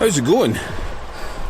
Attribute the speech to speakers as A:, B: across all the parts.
A: How's it going?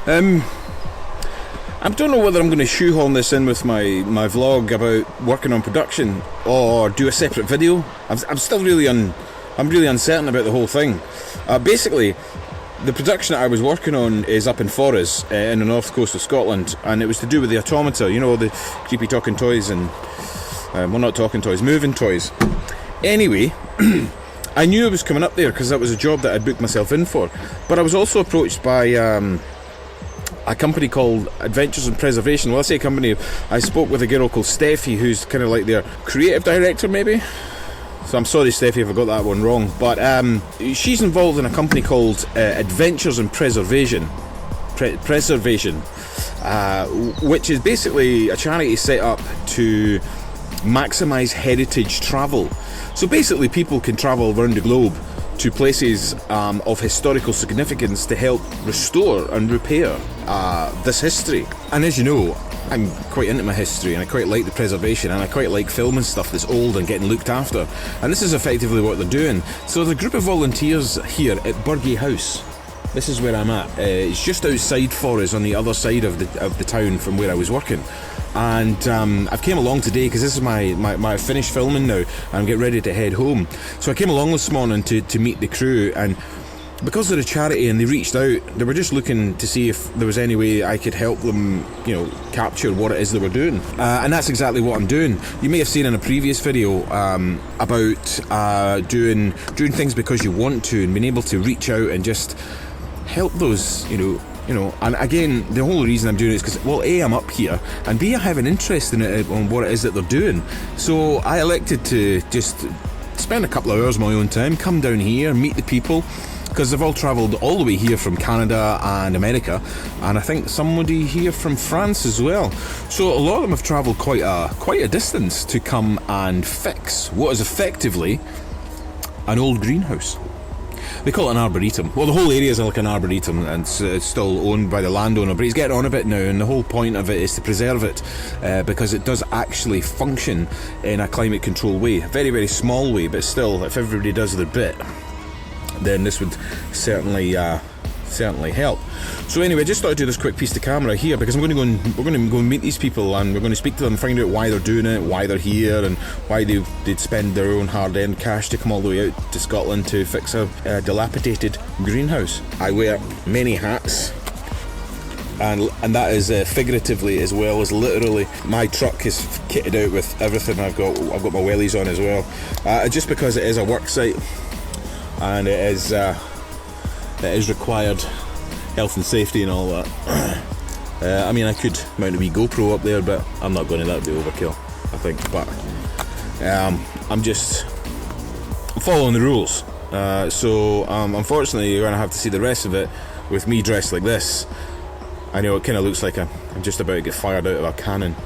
A: I don't know whether I'm going to shoehorn this in with my vlog about working on production or do a separate video. I'm still really uncertain about the whole thing. Basically, the production that I was working on is up in Forres, in the north coast of Scotland, and it was to do with the automata, you know, the creepy talking toys and, well, not talking toys, moving toys. Anyway, I knew I was coming up there because that was a job that I'd booked myself in for, but I was also approached by a company called Adventures in Preservation. Well, I say company, I spoke with a girl called Steffi, who's kind of like their creative director, maybe? So I'm sorry, Steffi, if I got that one wrong. But she's involved in a company called Adventures in Preservation, which is basically a charity set up to maximise heritage travel. So basically people can travel around the globe to places of historical significance to help restore and repair this history. And as you know, I'm quite into my history and I quite like the preservation and I quite like filming stuff that's old and getting looked after. And this is effectively what they're doing. So there's a group of volunteers here at Burgie House. This is where I'm at. It's just outside Forres, on the other side of the town from where I was working. And I've came along today because this is my finished filming now and I'm getting ready to head home. So I came along this morning to meet the crew, and because they're a charity and they reached out, they were just looking to see if there was any way I could help them, you know, capture what it is they were doing. And that's exactly what I'm doing. You may have seen in a previous video about doing things because you want to and being able to reach out and just help those, you know, and again, the whole reason I'm doing it is because, well, A, I'm up here, and B, I have an interest in it, on what it is that they're doing. So I elected to just spend a couple of hours of my own time, come down here, meet the people, because they've all travelled all the way here from Canada and America, and I think somebody here from France as well. So a lot of them have travelled quite a distance to come and fix what is effectively an old greenhouse. They call it an arboretum. Well, the whole area is like an arboretum, and it's still owned by the landowner, but he's getting on a bit now, and the whole point of it is to preserve it, because it does actually function in a climate control way. A very, very small way, but still, if everybody does their bit, then this would certainly help. So anyway, I just thought I'd do this quick piece to camera here because we're going to go and meet these people, and we're going to speak to them, find out why they're doing it, why they're here, and why they'd spend their own hard-earned cash to come all the way out to Scotland to fix a dilapidated greenhouse. I wear many hats, and that is figuratively as well as literally. My truck is kitted out with everything. I've got my wellies on as well, just because it is a work site and it is required health and safety and all that. I mean, I could mount a wee GoPro up there, but I'm not going to. That would be overkill, I think. But I'm just following the rules. So unfortunately, you're going to have to see the rest of it with me dressed like this. I know it kind of looks like I'm just about to get fired out of a cannon.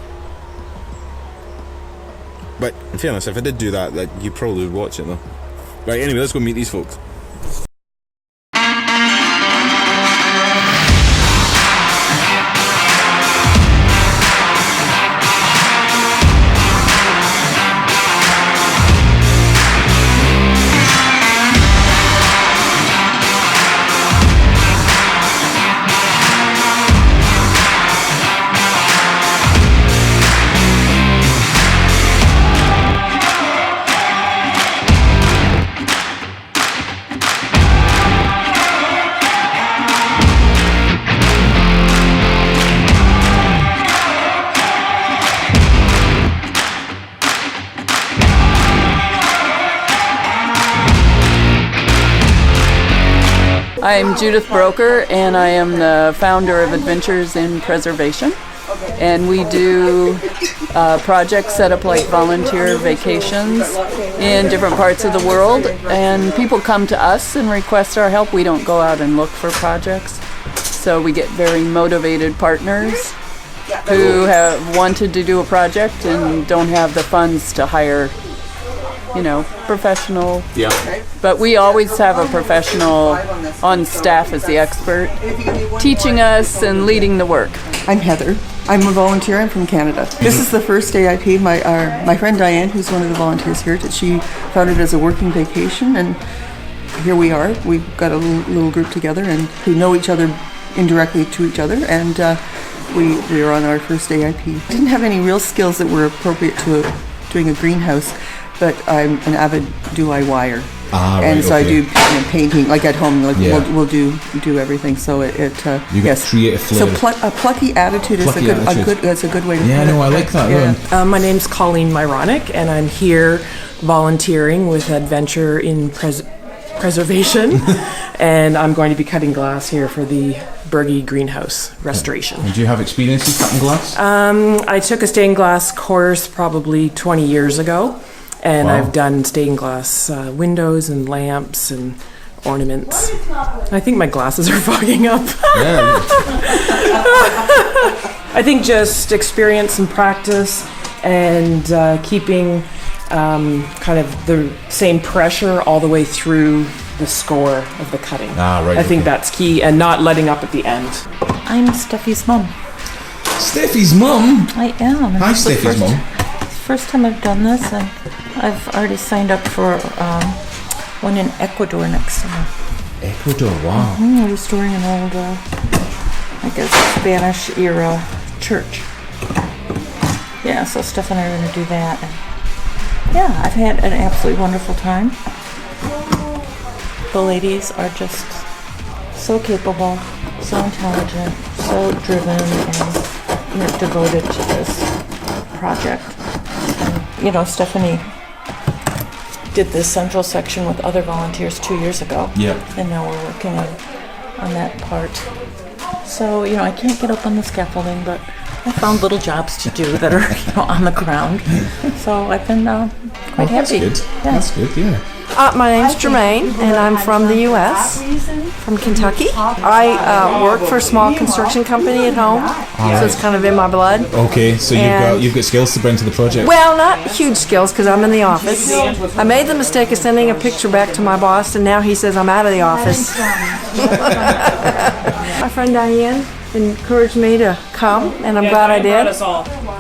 A: But in fairness, if I did do that, you probably would watch it though. Right, anyway, let's go meet these folks.
B: I'm Judith Broker, and I am the founder of Adventures in Preservation. And we do projects set up like volunteer vacations in different parts of the world. And people come to us and request our help. We don't go out and look for projects. So we get very motivated partners who have wanted to do a project and don't have the funds to hire, professional.
A: Yeah.
B: But we always have a professional on staff as the expert, teaching us and leading the work.
C: I'm Heather. I'm a volunteer. I'm from Canada. This is the first day I paid my friend Diane, who's one of the volunteers here. She found it as a working vacation, and here we are. We've got a little group together and who know each other indirectly to each other, and we are on our first AIP. Didn't have any real skills that were appropriate to doing a greenhouse, but I'm an avid DIYer. And so I do painting, like at home, like we'll do everything. So it
A: you get creative flair.
C: So a plucky attitude is a good way to put it.
A: Yeah, no, I like that.
D: My name's Colleen Myronic, and I'm here volunteering with Adventure in Preservation, and I'm going to be cutting glass here for the Burgie Greenhouse restoration.
A: And do you have experience in cutting glass?
D: I took a stained glass course probably 20 years ago. And I've done stained glass windows and lamps and ornaments. I think my glasses are fogging up.
A: Yeah.
D: I think just experience and practice and keeping kind of the same pressure all the way through the score of the cutting. I think that's key, and not letting up at the end.
E: I'm Steffi's mom.
A: Steffi's mum?
E: I am.
A: Hi, Steffi's mum.
E: First time I've done this, and I've already signed up for one in Ecuador next summer.
A: Ecuador, wow.
E: Restoring an old, I guess, Spanish era church. Yeah, so Steph and I are going to do that. And yeah, I've had an absolutely wonderful time. The ladies are just so capable, so intelligent, so driven, and devoted to this project. And, Stephanie did this central section with other volunteers 2 years ago.
A: Yeah.
E: And now we're working on that part. So, I can't get up on the scaffolding, but I found little jobs to do that are, on the ground. So I've been quite happy.
A: That's good.
E: Yeah.
A: That's good, yeah.
F: My name's Jermaine, and I'm from the U.S., from Kentucky. I work for a small construction company at home, so it's kind of in my blood.
A: Okay, so you've got skills to bring to the project.
F: Well, not huge skills, because I'm in the office. I made the mistake of sending a picture back to my boss, and now he says I'm out of the office. My friend Diane encouraged me to come, and I'm glad I did.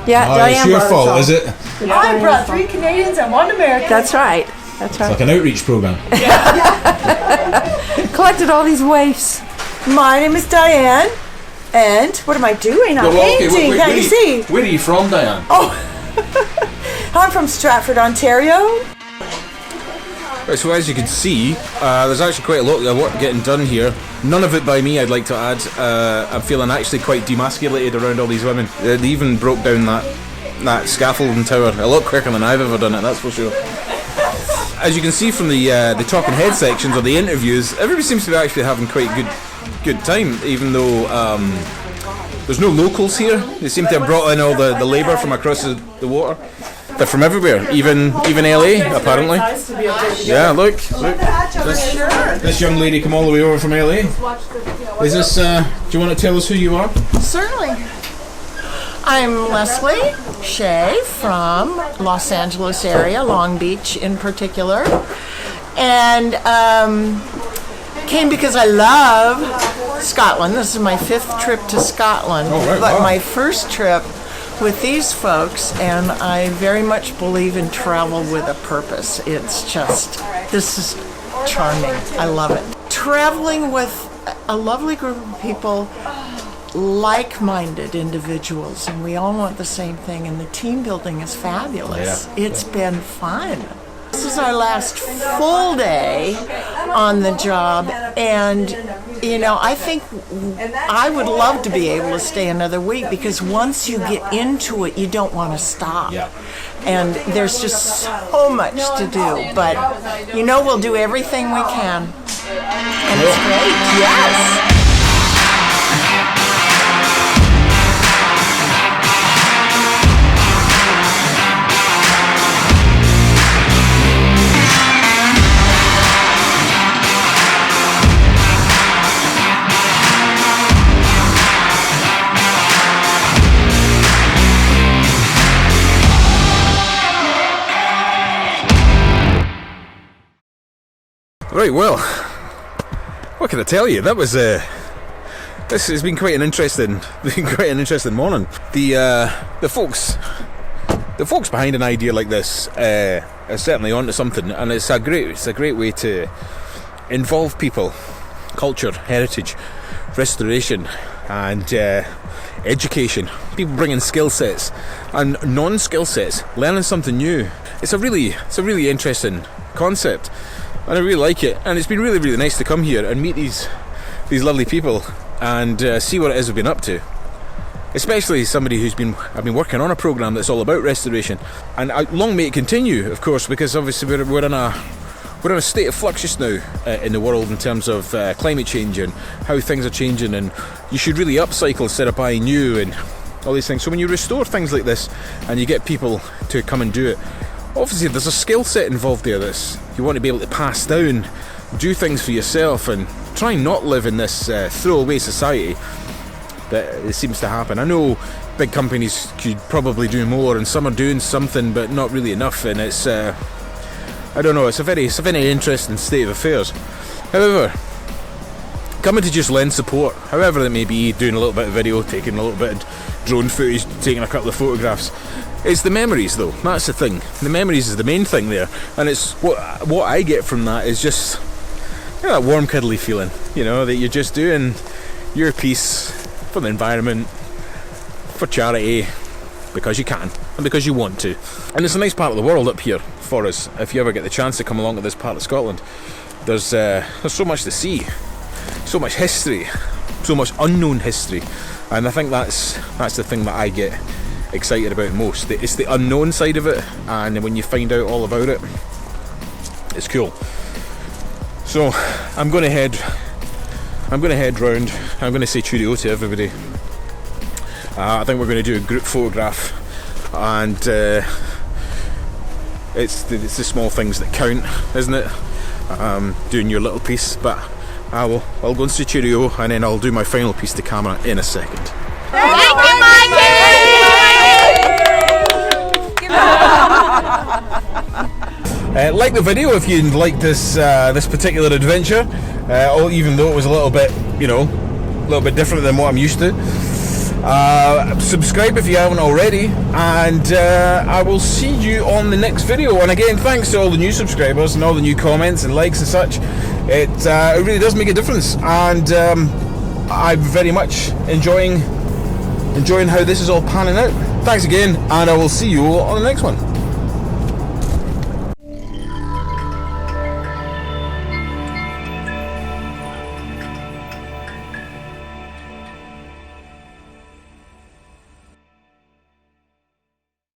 F: Yeah, Diane
A: it's your fault, is it?
F: I brought 3 Canadians and 1 American. That's right. That's right.
A: It's like an outreach program.
F: Collected all these waifs.
G: My name is Diane, and what am I doing? I'm painting. Can you see?
A: Where are you from, Diane?
G: I'm from Stratford, Ontario.
A: Right, so as you can see, there's actually quite a lot of work getting done here. None of it by me, I'd like to add. I'm feeling actually quite demasculated around all these women. They even broke down that scaffolding tower a lot quicker than I've ever done it, that's for sure. As you can see from the talking head sections or the interviews, everybody seems to be actually having quite good time, even though there's no locals here. They seem to have brought in all the labour from across the water. They're from everywhere, even LA apparently. Yeah, look. This young lady come all the way over from LA. Is this? Do you want to tell us who you are?
G: Certainly. I'm Leslie Shay from Los Angeles area, Long Beach in particular, and came because I love Scotland. This is my 5th trip to Scotland, but my first trip with these folks, and I very much believe in travel with a purpose. It's just, this is charming. I love it. Traveling with a lovely group of people, like-minded individuals, and we all want the same thing, and the team building is fabulous. It's been fun. This is our last full day on the job, and I think I would love to be able to stay another week, because once you get into it, you don't want to stop. And there's just so much to do, but we'll do everything we can, and it's great. Yes.
A: Right, well, what can I tell you? That was this has been quite an interesting morning. The folks behind an idea like this are certainly onto something, and it's a great way to involve people, culture, heritage, restoration, and education. People bringing skill sets and non-skill sets, learning something new. It's a really interesting concept, and I really like it. And it's been really, really nice to come here and meet these lovely people and see what it is we've been up to. Especially somebody I've been working on a program that's all about restoration, and long may it continue, of course, because obviously we're in a state of flux just now in the world in terms of climate change and how things are changing, and you should really upcycle instead of buying new and all these things. So when you restore things like this and you get people to come and do it, obviously there's a skill set involved there that you want to be able to pass down, do things for yourself, and try and not live in this throwaway society that it seems to happen. I know big companies could probably do more, and some are doing something but not really enough, and it's I don't know, it's a very interesting state of affairs. However, coming to just lend support, however it may be, doing a little bit of video, taking a little bit of drone footage, taking a couple of photographs, it's the memories though, that's the thing. The memories is the main thing there, and it's what I get from that is just, you know, that warm cuddly feeling, you know, that you're just doing your piece for the environment, for charity, because you can and because you want to. And it's a nice part of the world up here for us. If you ever get the chance to come along to this part of Scotland, there's so much to see, so much history, so much unknown history, and I think that's the thing that I get excited about most. It's the unknown side of it, and when you find out all about it, it's cool. So I'm going to head round. I'm going to say cheerio to everybody. I think we're going to do a group photograph, and it's the small things that count, isn't it? Doing your little piece, but I'll go and say cheerio, and then I'll do my final piece to camera in a second.
H: Thank you, Mikey!
A: Like the video if you liked this particular adventure, even though it was a little bit different than what I'm used to. Subscribe if you haven't already, and I will see you on the next video. And again, thanks to all the new subscribers and all the new comments and likes and such. It really does make a difference, and I'm very much enjoying how this is all panning out. Thanks again, and I will see you all on the next one.